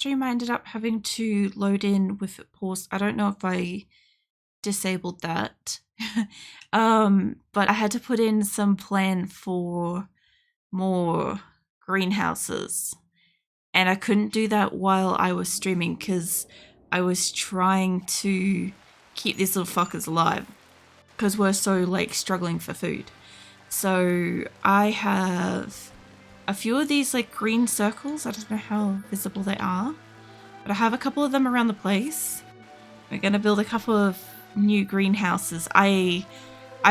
stream I ended up having to load in with it paused. I don't know if I disabled that. But I had to put in some plan for more greenhouses. And I couldn't do that while I was streaming because I was trying to keep these little fuckers alive because we're so like struggling for food. So I have a few of these like green circles. I don't know how visible they are, but I have a couple of them around the place. We're going to build a couple of new greenhouses. I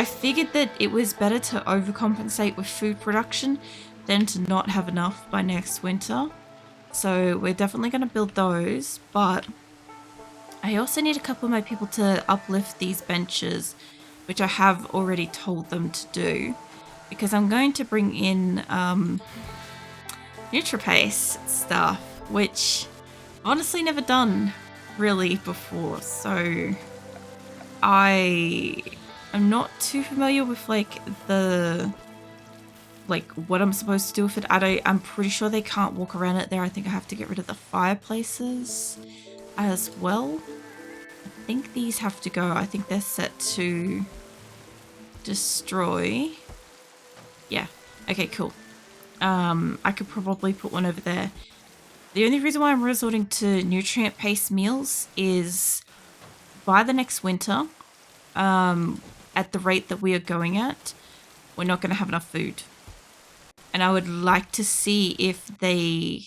figured that it was better to overcompensate with food production than to not have enough by next winter. So we're definitely going to build those, but I also need a couple of my people to uplift these benches, which I have already told them to do, because I'm going to bring in NutriPace stuff, which honestly never done really before. So I am not too familiar with like what I'm supposed to do with it. I'm pretty sure they can't walk around it there. I think I have to get rid of the fireplaces as well. I think these have to go. I think they're set to destroy. Yeah. Okay, cool. I could probably put one over there. The only reason why I'm resorting to nutrient-based meals is by the next winter, at the rate that we are going at, we're not going to have enough food. And I would like to see if they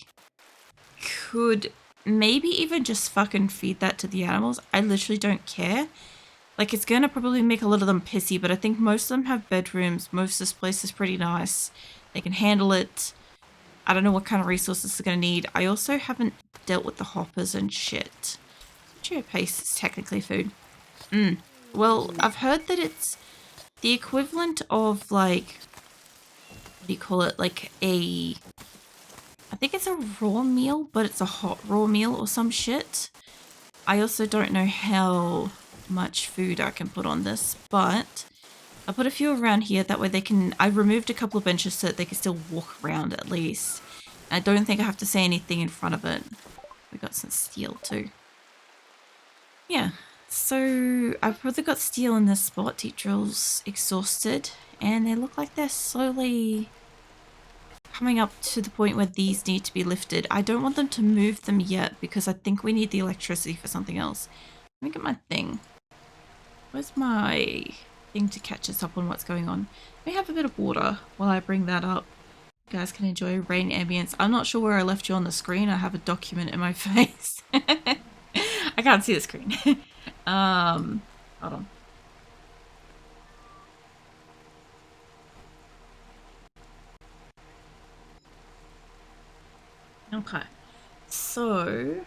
could maybe even just fucking feed that to the animals. I literally don't care. Like, it's going to probably make a lot of them pissy, but I think most of them have bedrooms. Most of this place is pretty nice. They can handle it. I don't know what kind of resources they're going to need. I also haven't dealt with the hoppers and shit. Paste is technically food. Well, I've heard that it's the equivalent of like, what do you call it? Like I think it's a raw meal, but it's a hot raw meal or some shit. I also don't know how much food I can put on this, but I put a few around here. That way they can, I removed a couple of benches so that they can still walk around at least. I don't think I have to say anything in front of it. We got some steel too. Yeah, so I've probably got steel in this spot. Deep drill's exhausted, and they look like they're slowly coming up to the point where these need to be lifted. I don't want them to move them yet because I think we need the electricity for something else. Let me get my thing. Where's my thing to catch us up on what's going on? Let me have a bit of water while I bring that up. You guys can enjoy rain ambience. I'm not sure where I left you on the screen. I have a document in my face. I can't see the screen. Hold on. Okay. So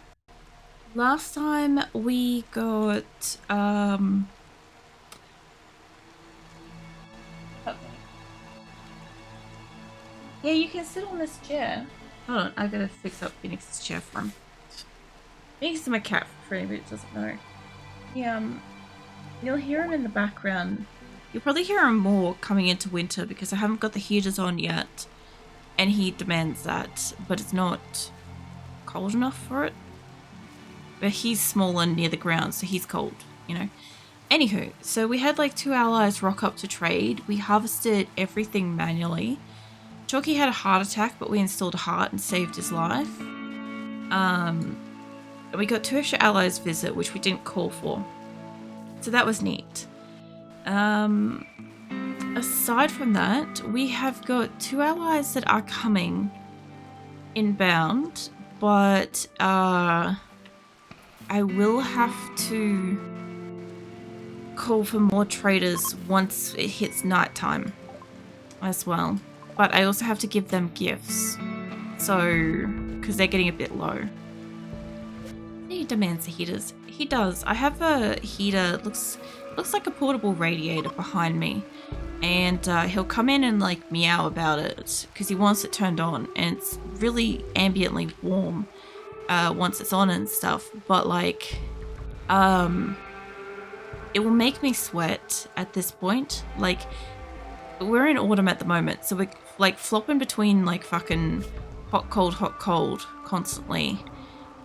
last time we got yeah, you can sit on this chair. Hold on, I gotta fix up Phoenix's chair for him. Phoenix is my cat, for anybody who doesn't know. You'll hear him in the background. You'll probably hear him more coming into winter because I haven't got the heaters on yet. And he demands that, but it's not cold enough for it. But he's small and near the ground, so he's cold, you know. Anywho, so we had like 2 allies rock up to trade. We harvested everything manually. Chalky had a heart attack, but we installed a heart and saved his life. We got 2 extra allies visit, which we didn't call for. So that was neat. Aside from that, we have got 2 allies that are coming inbound, but I will have to call for more traders once it hits nighttime as well. But I also have to give them gifts, so because they're getting a bit low. He demands the heaters. He does. I have a heater. Looks like a portable radiator behind me, and he'll come in and like meow about it because he wants it turned on, and it's really ambiently warm once it's on and stuff. But like, it will make me sweat at this point. Like, we're in autumn at the moment, so we're like flopping between like fucking hot cold constantly.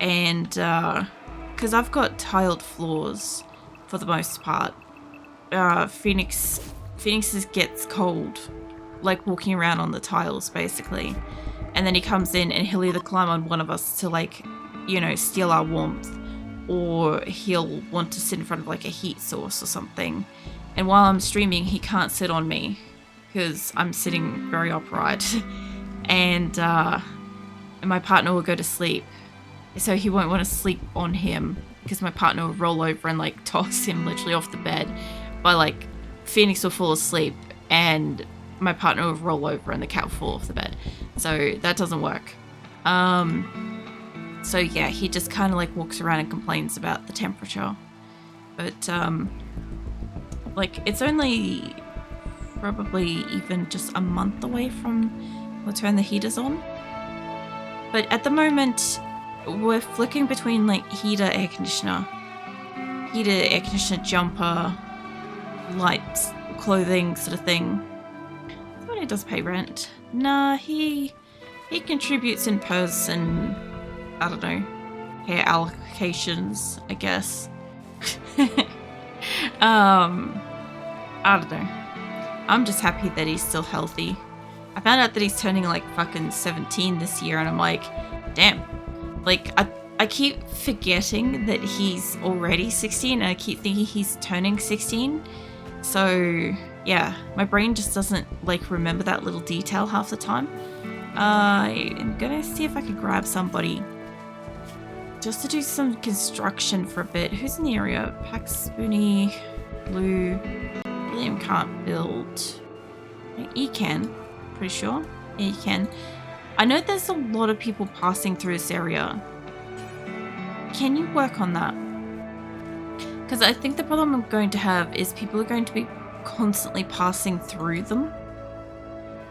And because I've got tiled floors for the most part, Phoenix gets cold, like walking around on the tiles basically. And then he comes in and he'll either climb on one of us to, like, you know, steal our warmth, or he'll want to sit in front of like a heat source or something. And while I'm streaming, he can't sit on me because I'm sitting very upright. And my partner will go to sleep, so he won't want to sleep on him because my partner will roll over and like toss him literally off the bed. But like Phoenix will fall asleep and my partner will roll over and the cat will fall off the bed. So that doesn't work. So yeah, he just kind of like walks around and complains about the temperature. But like it's only probably even just a month away from we'll turn the heaters on. But at the moment, we're flicking between like heater, air conditioner, jumper, lights, clothing sort of thing. Somebody does pay rent. Nah, he contributes in purse and, I don't know, hair allocations, I guess. I don't know. I'm just happy that he's still healthy. I found out that he's turning like fucking 17 this year and I'm like, damn. Like, I keep forgetting that he's already 16 and I keep thinking he's turning 16. So, yeah, my brain just doesn't, like, remember that little detail half the time. I'm gonna see if I can grab somebody just to do some construction for a bit. Who's in the area? Pax, Spoonie, Lou. William can't build. He can, pretty sure. Yeah, he can. I know there's a lot of people passing through this area. Can you work on that? Because I think the problem I'm going to have is people are going to be constantly passing through them.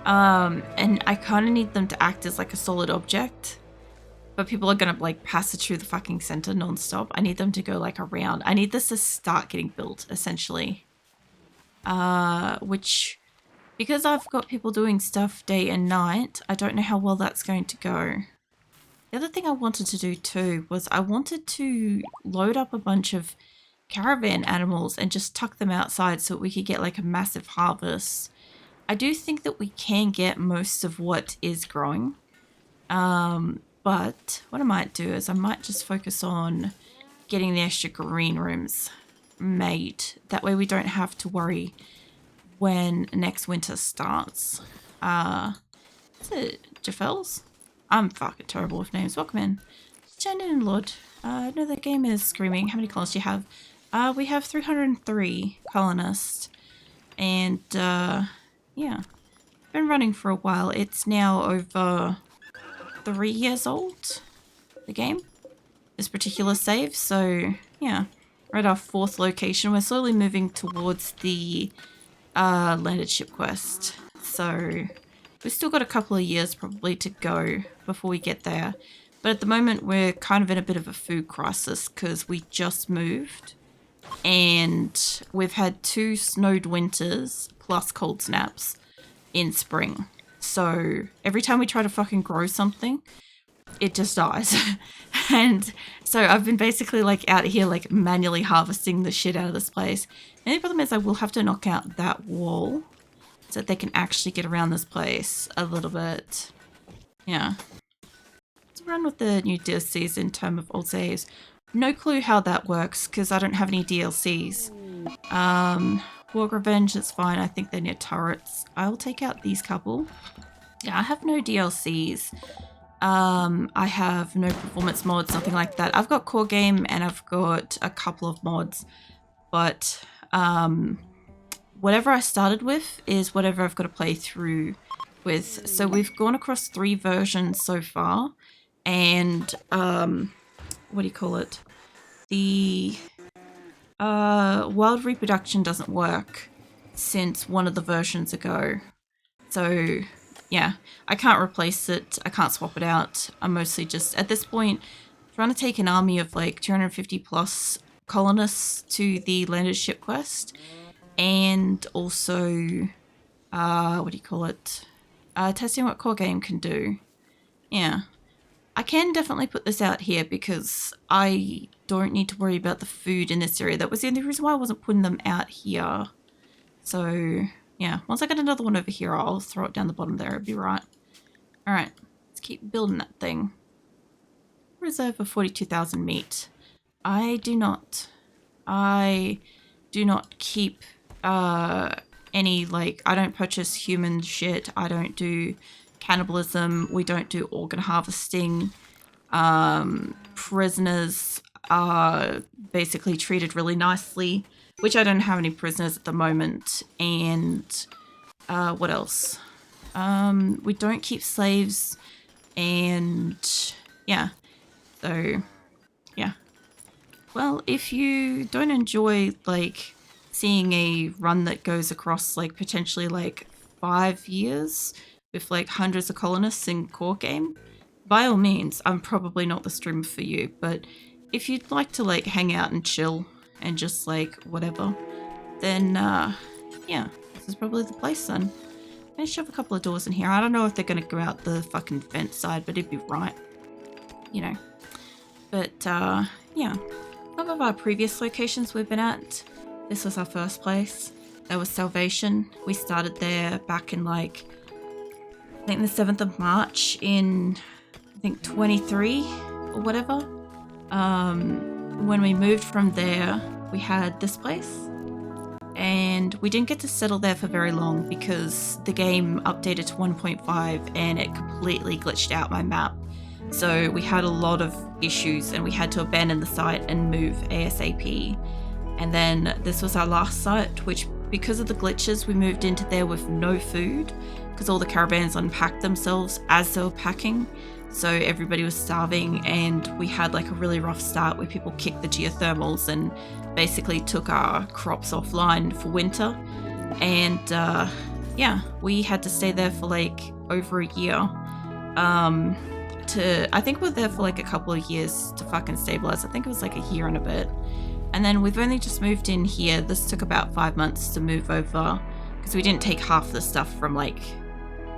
And I kind of need them to act as like a solid object. But people are going to like pass it through the fucking center non-stop. I need them to go like around. I need this to start getting built, essentially. Which, because I've got people doing stuff day and night, I don't know how well that's going to go. The other thing I wanted to do too was I wanted to load up a bunch of caravan animals and just tuck them outside so that we could get like a massive harvest. I do think that we can get most of what is growing. But what I might do is I might just focus on getting the extra green rooms made. That way we don't have to worry when next winter starts. Is it Jaffel's? I'm fucking terrible with names. Welcome in. Shannon and Lord. I know the game is screaming. How many colonists do you have? We have 303 colonists. And, yeah. Been running for a while. It's now over 3 years old, the game. This particular save. So, yeah. We're at our 4th location. We're slowly moving towards the landed ship quest. So we've still got a couple of years probably to go before we get there. But at the moment we're kind of in a bit of a food crisis because we just moved. And we've had 2 snowed winters plus cold snaps in spring. So every time we try to fucking grow something, it just dies. And so I've been basically like out here like manually harvesting the shit out of this place. And the problem is I will have to knock out that wall so that they can actually get around this place a little bit. Yeah. Let's run with the new DLCs in terms of old saves. No clue how that works because I don't have any DLCs. Warg Revenge, it's fine. I think they're near turrets. I'll take out these couple. Yeah, I have no DLCs. I have no performance mods, nothing like that. I've got core game and I've got a couple of mods, but whatever I started with is whatever I've got to play through with. So we've gone across 3 versions so far, and what do you call it? The wild reproduction doesn't work since one of the versions ago. So yeah, I can't replace it. I can't swap it out. I'm mostly just, at this point, trying to take an army of like 250 plus colonists to the landed ship quest. And also, what do you call it? Testing what core game can do. Yeah. I can definitely put this out here because I don't need to worry about the food in this area. That was the only reason why I wasn't putting them out here. So, yeah, once I get another one over here, I'll throw it down the bottom there. It'll be right. All right, let's keep building that thing. Reserve for 42,000 meat. I do not keep any, like, I don't purchase human shit. I don't do cannibalism. We don't do organ harvesting. Prisoners are basically treated really nicely, which I don't have any prisoners at the moment. And what else? We don't keep slaves, and yeah. So, yeah. Well, if you don't enjoy, like, seeing a run that goes across, like, potentially, like, 5 years with, like, hundreds of colonists in core game, by all means, I'm probably not the streamer for you. But if you'd like to, like, hang out and chill and just, like, whatever, then, yeah, this is probably the place then. I'm gonna shove a couple of doors in here. I don't know if they're gonna go out the fucking vent side, but it'd be right, you know. But, yeah. Some of our previous locations we've been at, this was our first place. That was Salvation. We started there back in, like, I think the 7th of March in, I think, 23 or whatever. When we moved from there, we had this place. And we didn't get to settle there for very long because the game updated to 1.5 and it completely glitched out my map. So we had a lot of issues and we had to abandon the site and move ASAP. And then this was our last site, which because of the glitches, we moved into there with no food because all the caravans unpacked themselves as they were packing. So everybody was starving and we had like a really rough start where people kicked the geothermals and basically took our crops offline for winter. And yeah, we had to stay there for like over a year. I think we were there for like a couple of years to fucking stabilize. I think it was like a year and a bit. And then we've only just moved in here. This took about 5 months to move over because we didn't take half the stuff from like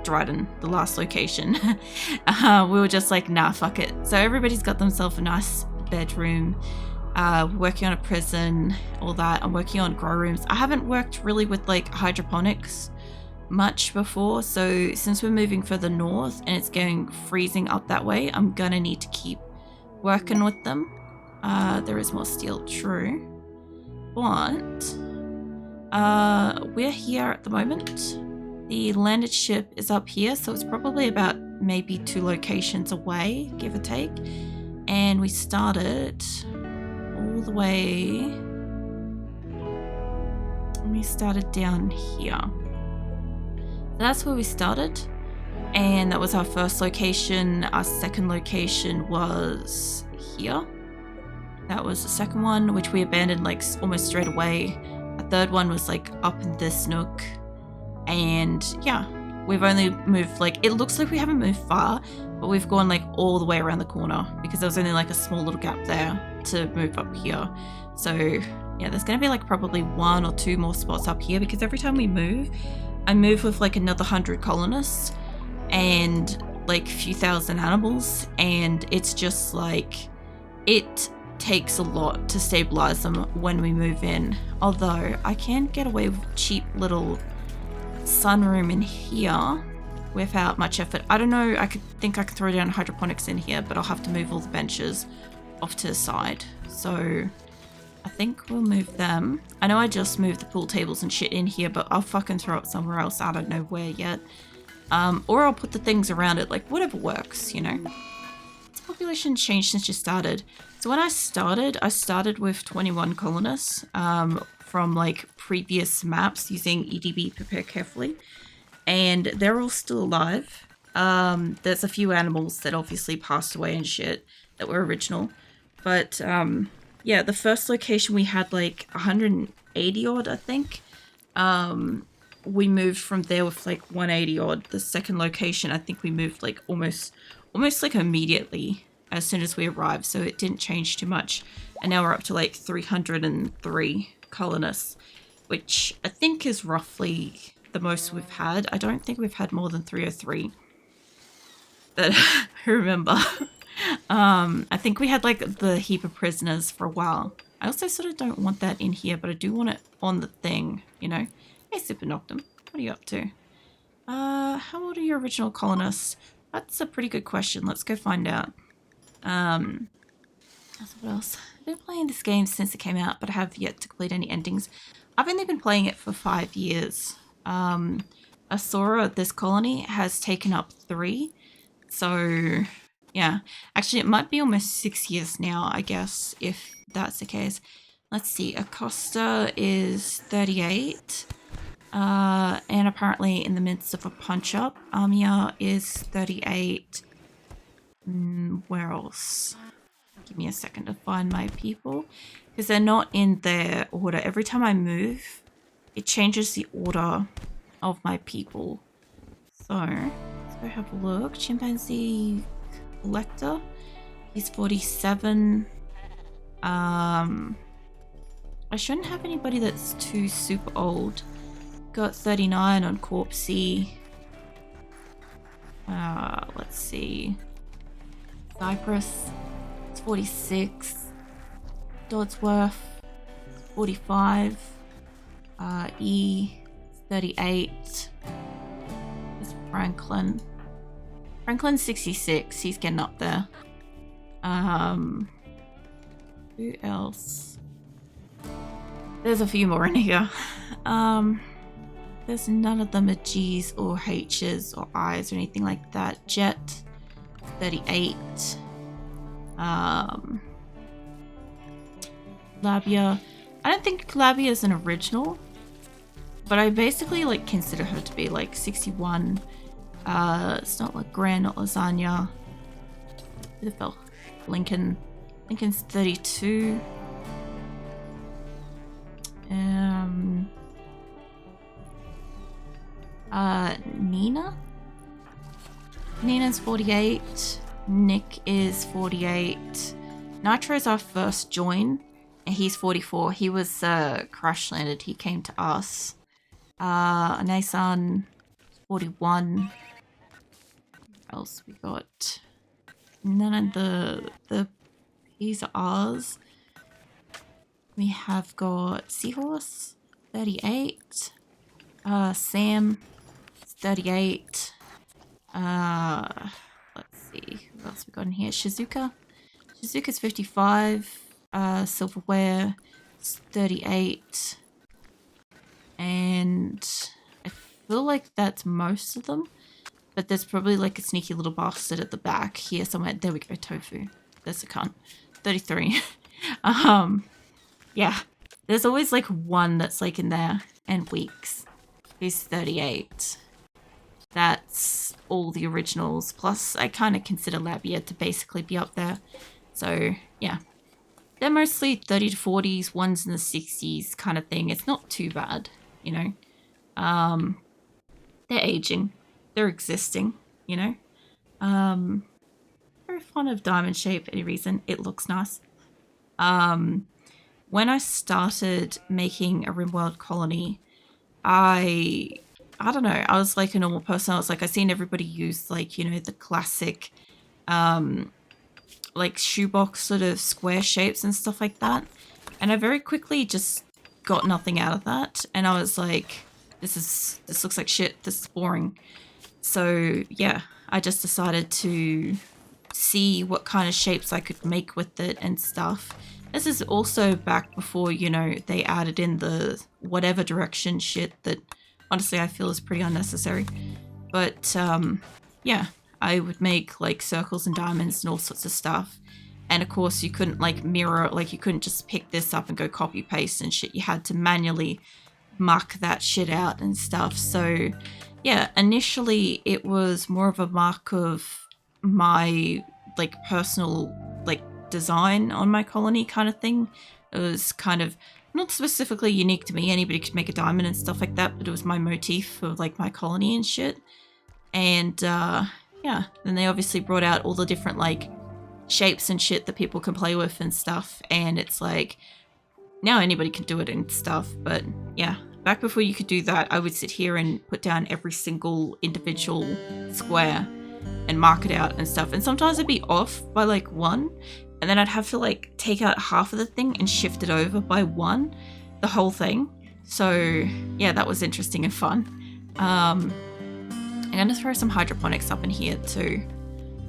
Dryden, the last location. We were just like, nah, fuck it. So everybody's got themselves a nice bedroom, working on a prison, all that. I'm working on grow rooms. I haven't worked really with like hydroponics much before, so since we're moving further north and it's going freezing up that way, I'm gonna need to keep working with them. There is more steel, true, but we're here at the moment. The landed ship is up here, so it's probably about maybe 2 locations away, give or take. And we started all the way, we started down here. That's where we started, and that was our first location. Our second location was here. That was the second one, which we abandoned like almost straight away. Our third one was like up in this nook. And yeah, we've only moved like, it looks like we haven't moved far, but we've gone like all the way around the corner because there was only like a small little gap there to move up here. So yeah, there's going to be like probably 1 or 2 more spots up here because every time we move, I move with like another 100 colonists and like a few thousand animals, and it's just like, it takes a lot to stabilize them when we move in. Although I can get away with cheap little sunroom in here without much effort. I don't know, I think I could throw down hydroponics in here, but I'll have to move all the benches off to the side. So I think we'll move them. I know I just moved the pool tables and shit in here, but I'll fucking throw it somewhere else. I don't know where yet. Or I'll put the things around it, like whatever works, you know. Its population changed since you started. So when I started with 21 colonists from like previous maps using EdB Prepare Carefully, and they're all still alive. There's a few animals that obviously passed away and shit that were original, but yeah, the first location we had like 180 odd, I think. We moved from there with like 180 odd. The second location, I think we moved like almost like immediately as soon as we arrived, so it didn't change too much. And now we're up to like 303 colonists, which I think is roughly the most we've had. I don't think we've had more than 303 that I remember. I think we had like the heap of prisoners for a while. I also sort of don't want that in here, but I do want it on the thing, you know. Hey, Super Noctum, what are you up to? How old are your original colonists? That's a pretty good question. Let's go find out. What else? I've been playing this game since it came out, but I have yet to complete any endings. I've only been playing it for 5 years. Asora, this colony, has taken up 3. So, yeah. Actually, it might be almost 6 years now, I guess, if that's the case. Let's see. Acosta is 38. And apparently in the midst of a punch-up. Amia is 38. Where else? Give me a second to find my people. Because they're not in their order. Every time I move, it changes the order of my people. So, let's go have a look. Chimpanzee collector. He's 47. I shouldn't have anybody that's too super old. Got 39 on Corpsey. Let's see. Cyprus, it's 46. Dodsworth, 45. E, 38. There's Franklin. Franklin's 66. He's getting up there. Who else? There's a few more in here. There's none of them are G's or H's or I's or anything like that. Jet, 38. Labia. I don't think Labia is an original, but I basically like consider her to be like 61. It's not like Grand, not Lasagna. Who the hell? Lincoln. Lincoln's 32. Nina? Nina's 48. Nick is 48. Nitro's our first join, and he's 44. He was crash landed. He came to us. Nasan, 41. What else we got? None of the P's are ours. We have got Seahorse, 38. Sam, 38. Let's see, who else we got in here? Shizuka. Shizuka's 55. Silverware, 38. And I feel like that's most of them. But there's probably like a sneaky little bastard at the back here somewhere. There we go, Tofu. There's a cunt. 33. Yeah. There's always like one that's like in there. And Weeks. He's 38. That's all the originals. Plus, I kind of consider Labia to basically be up there. So, yeah. They're mostly 30 to 40s, ones in the 60s kind of thing. It's not too bad, you know. They're aging. They're existing, you know. Very fond of diamond shape for any reason. It looks nice. When I started making a RimWorld colony, I don't know, I was like a normal person. I was like, I seen everybody use like, you know, the classic like shoebox sort of square shapes and stuff like that. And I very quickly just got nothing out of that. And I was like, this looks like shit. This is boring. So yeah, I just decided to see what kind of shapes I could make with it and stuff. This is also back before, you know, they added in the whatever direction shit that honestly I feel is pretty unnecessary. But yeah, I would make like circles and diamonds and all sorts of stuff. And of course you couldn't like mirror, like you couldn't just pick this up and go copy paste and shit. You had to manually mark that shit out and stuff. So yeah, initially it was more of a mark of my like personal like design on my colony kind of thing. It was kind of not specifically unique to me. Anybody could make a diamond and stuff like that, but it was my motif of like my colony and shit. And yeah, then they obviously brought out all the different like shapes and shit that people can play with and stuff. And it's like now anybody can do it and stuff. But yeah, back before you could do that, I would sit here and put down every single individual square. and mark it out and stuff. And sometimes it'd be off by like 1, and then I'd have to like take out half of the thing and shift it over by 1, the whole thing. So yeah, that was interesting and fun. I'm gonna throw some hydroponics up in here too.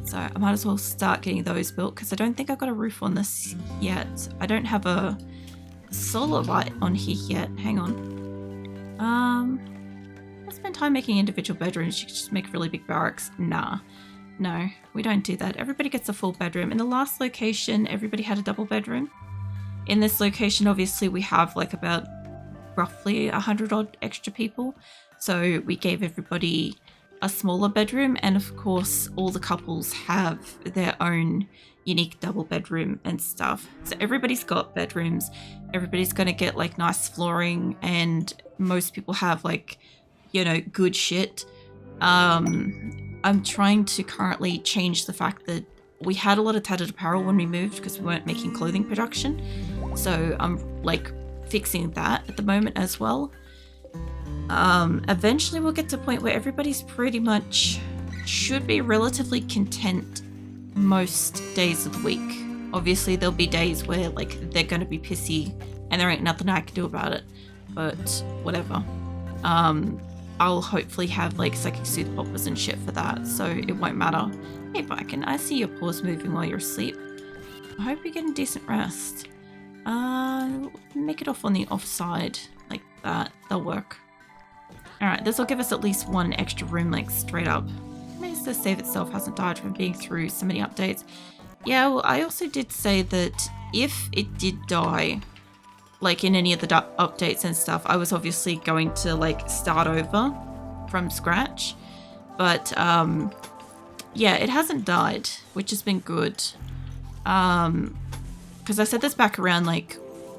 So I might as well start getting those built because I don't think I've got a roof on this yet. I don't have a solar light on here yet. Hang on. I'll spend time making individual bedrooms. You could just make really big barracks. Nah. No, we don't do that. Everybody gets a full bedroom. In the last location, everybody had a double bedroom. In this location, obviously, we have like about roughly 100 odd extra people. So we gave everybody a smaller bedroom, and of course all the couples have their own unique double bedroom and stuff. So everybody's got bedrooms, everybody's gonna get like nice flooring, and most people have like, you know, good shit. I'm trying to currently change the fact that we had a lot of tattered apparel when we moved because we weren't making clothing production. So I'm like fixing that at the moment as well. Eventually we'll get to a point where everybody's pretty much should be relatively content most days of the week. Obviously there'll be days where like they're gonna be pissy and there ain't nothing I can do about it, but whatever. I'll hopefully have like psychic sooth poppers and shit for that, so it won't matter. Hey Biken, I see your paws moving while you're asleep. I hope you're getting decent rest. Make it off on the offside like that, that'll work. Alright, this will give us at least 1 extra room, like straight up. Maybe the save itself hasn't died from being through so many updates. Yeah, well, I also did say that if it did die, like in any of the updates and stuff, I was obviously going to like start over from scratch. But yeah, it hasn't died, which has been good. Because I said this back around like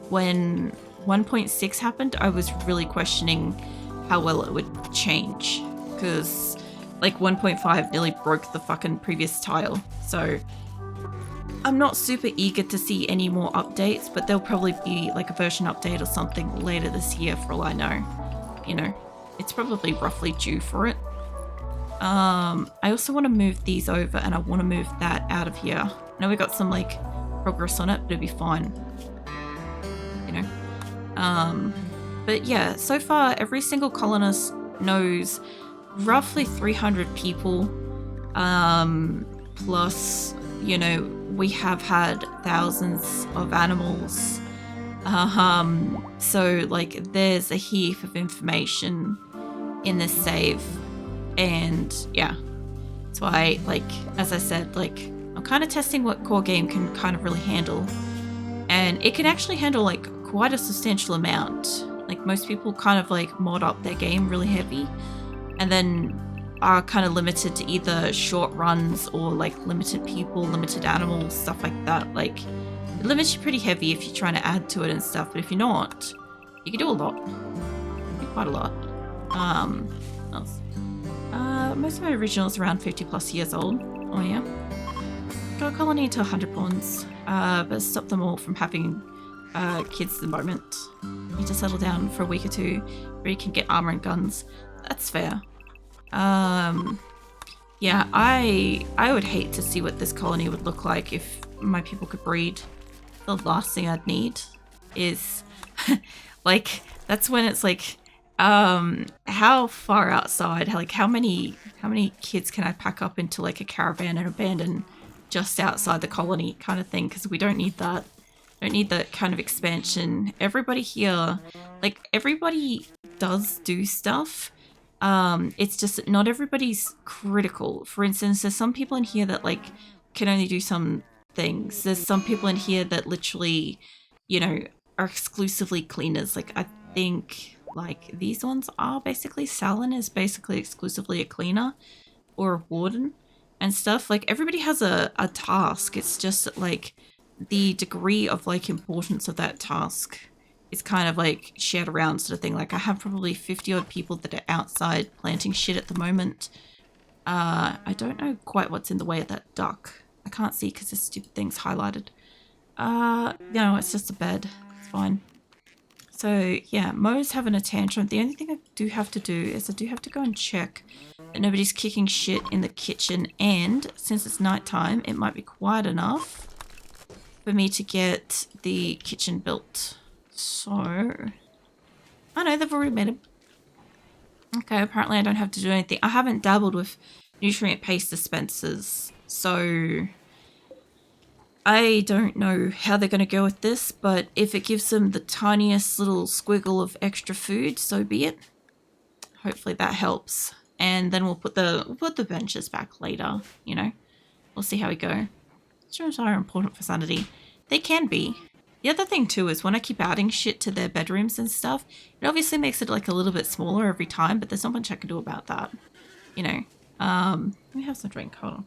when 1.6 happened, I was really questioning how well it would change, because like 1.5 nearly broke the fucking previous tile. So I'm not super eager to see any more updates, but there'll probably be like a version update or something later this year for all I know. You know, it's probably roughly due for it. I also want to move these over, and I want to move that out of here. I know we got some like progress on it, but it'll be fine. You know? But yeah, so far every single colonist knows roughly 300 people, plus, you know, we have had thousands of animals. So like there's a heap of information in this save, and yeah, that's why, like, as I said, like I'm kind of testing what core game can kind of really handle, and it can actually handle like quite a substantial amount. Like most people kind of like mod up their game really heavy and then are kind of limited to either short runs or like limited people, limited animals, stuff like that. Like it limits you pretty heavy if you're trying to add to it and stuff, but if you're not, you can do a lot. Do quite a lot. Most of my originals around 50 plus years old. Oh yeah. Got a colony to 100 pawns, but stop them all from having kids at the moment. Need to settle down for a week or two where you can get armor and guns. That's fair. Yeah, I would hate to see what this colony would look like if my people could breed. The last thing I'd need is like, that's when it's like, how far outside, like how many kids can I pack up into like a caravan and abandon just outside the colony kind of thing, because we don't need that. Don't need that kind of expansion. Everybody here, like everybody does do stuff. It's just that not everybody's critical. For instance, there's some people in here that like can only do some things. There's some people in here that literally, you know, are exclusively cleaners. Like I think like these ones are basically, Salon is basically exclusively a cleaner or a warden and stuff. Like everybody has a task. It's just that, like, the degree of like importance of that task is kind of like shared around sort of thing. Like I have probably 50 odd people that are outside planting shit at the moment. I don't know quite what's in the way of that duck. I can't see because this stupid thing's highlighted. No, it's just a bed. It's fine. So yeah, Mo's having a tantrum. The only thing I do have to do is I do have to go and check that nobody's kicking shit in the kitchen, and since it's nighttime, it might be quiet enough for me to get the kitchen built. So, I know they've already made it. Okay, apparently I don't have to do anything. I haven't dabbled with nutrient paste dispensers, so I don't know how they're going to go with this, but if it gives them the tiniest little squiggle of extra food, so be it. Hopefully that helps. And then we'll put the benches back later, you know. We'll see how we go. Rooms are important for sanity. They can be. The other thing too is when I keep adding shit to their bedrooms and stuff, it obviously makes it like a little bit smaller every time, but there's not much I can do about that. You know. Let me have some drink. Hold on.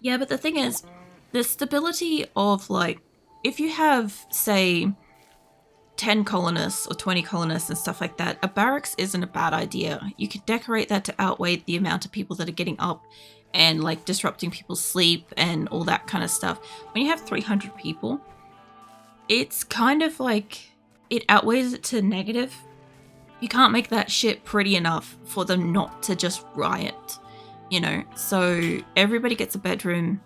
Yeah, but the thing is, the stability of, like, if you have, say, 10 colonists or 20 colonists and stuff like that, a barracks isn't a bad idea. You can decorate that to outweigh the amount of people that are getting up and, like, disrupting people's sleep and all that kind of stuff. When you have 300 people, it's kind of like, it outweighs it to negative. You can't make that shit pretty enough for them not to just riot. You know, so everybody gets a bedroom.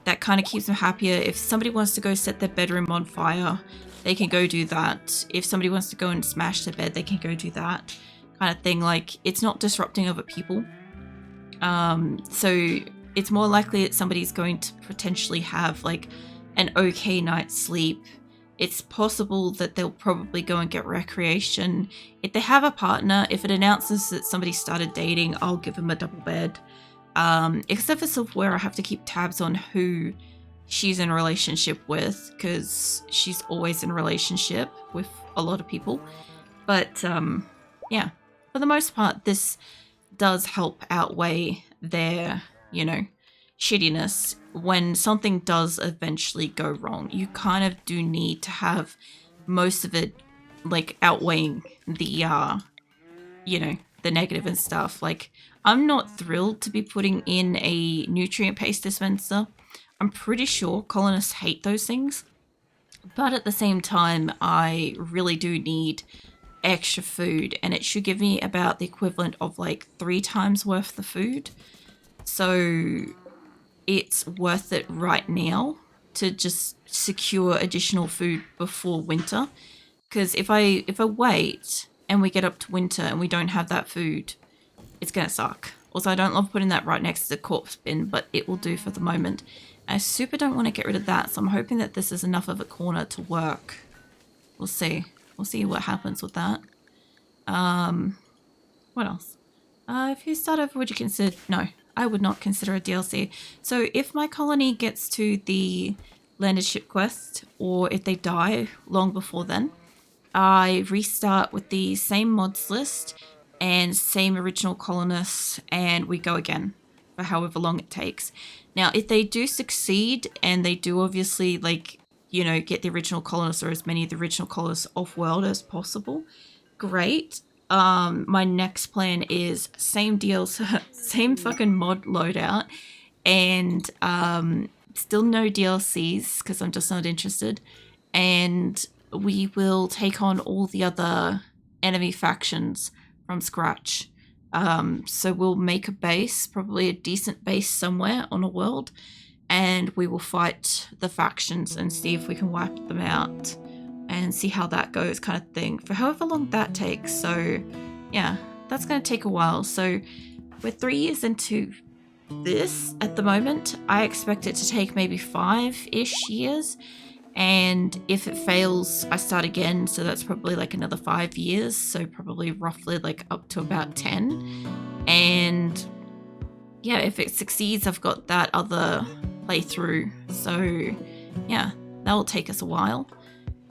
That kind of keeps them happier. If somebody wants to go set their bedroom on fire, they can go do that. If somebody wants to go and smash their bed, they can go do that kind of thing. Like, it's not disrupting other people. So it's more likely that somebody's going to potentially have like an okay night's sleep. It's possible that they'll probably go and get recreation. If they have a partner, if it announces that somebody started dating, I'll give them a double bed. Except for software, I have to keep tabs on who she's in a relationship with, because she's always in a relationship with a lot of people. But yeah, for the most part, this does help outweigh their, you know, shittiness. When something does eventually go wrong, you kind of do need to have most of it, like, outweighing the you know, the negative and stuff. Like, I'm not thrilled to be putting in a nutrient paste dispenser. I'm pretty sure colonists hate those things. But at the same time, I really do need extra food. And it should give me about the equivalent of like 3 times worth of food. So it's worth it right now to just secure additional food before winter. Because if I wait and we get up to winter and we don't have that food, it's going to suck. Also, I don't love putting that right next to the corpse bin, but it will do for the moment. I super don't want to get rid of that, so I'm hoping that this is enough of a corner to work. We'll see. We'll see what happens with that. What else? If you start over, would you consider... No, I would not consider a DLC. So if my colony gets to the landed ship quest, or if they die long before then, I restart with the same mods list and same original colonists, and we go again for however long it takes. Now, if they do succeed and they do obviously, like, you know, get the original colonists or as many of the original colonists off-world as possible, great. My next plan is same deals, same fucking mod loadout, and still no DLCs because I'm just not interested. And we will take on all the other enemy factions from scratch. So we'll make a base, probably a decent base somewhere on a world, and we will fight the factions and see if we can wipe them out and see how that goes, kind of thing, for however long that takes. So yeah, that's going to take a while. So we're 3 years into this at the moment. I expect it to take maybe 5-ish years. And if it fails, I start again. So that's probably like another 5 years. So probably roughly like up to about 10. And yeah, if it succeeds, I've got that other playthrough. So yeah, that will take us a while.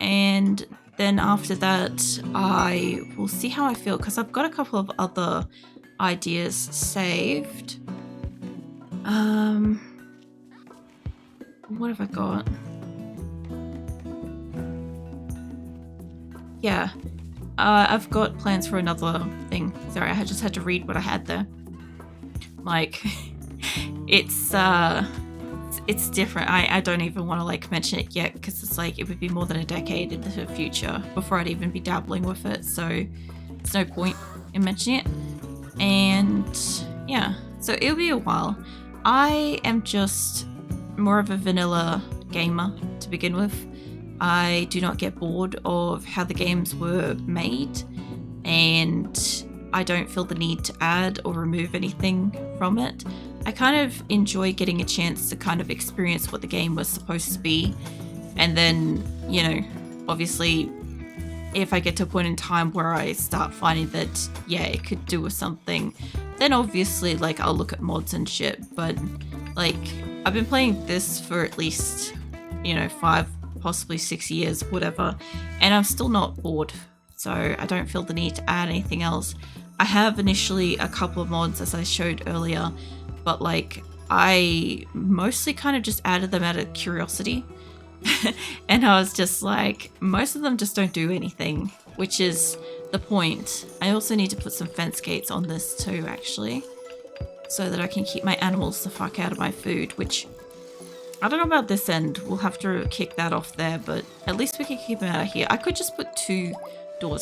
And then after that, I will see how I feel, because I've got a couple of other ideas saved. What have I got? Yeah, I've got plans for another thing. Sorry, I just had to read what I had there. Like, it's it's different. I don't even want to like mention it yet because it's like it would be more than a decade into the future before I'd even be dabbling with it. So there's no point in mentioning it. And yeah, so it'll be a while. I am just more of a vanilla gamer to begin with. I do not get bored of how the games were made, and I don't feel the need to add or remove anything from it. I kind of enjoy getting a chance to kind of experience what the game was supposed to be, and then, you know, obviously if I get to a point in time where I start finding that, yeah, it could do with something, then obviously like I'll look at mods and shit. But like I've been playing this for at least, you know, 5, possibly 6 years, whatever, and I'm still not bored, so I don't feel the need to add anything else. I have initially a couple of mods, as I showed earlier, but like I mostly kind of just added them out of curiosity. And I was just like, most of them just don't do anything, which is the point. I also need to put some fence gates on this too, actually, so that I can keep my animals the fuck out of my food, which I don't know about this end. We'll have to kick that off there, but at least we can keep them out of here. I could just put 2 doors.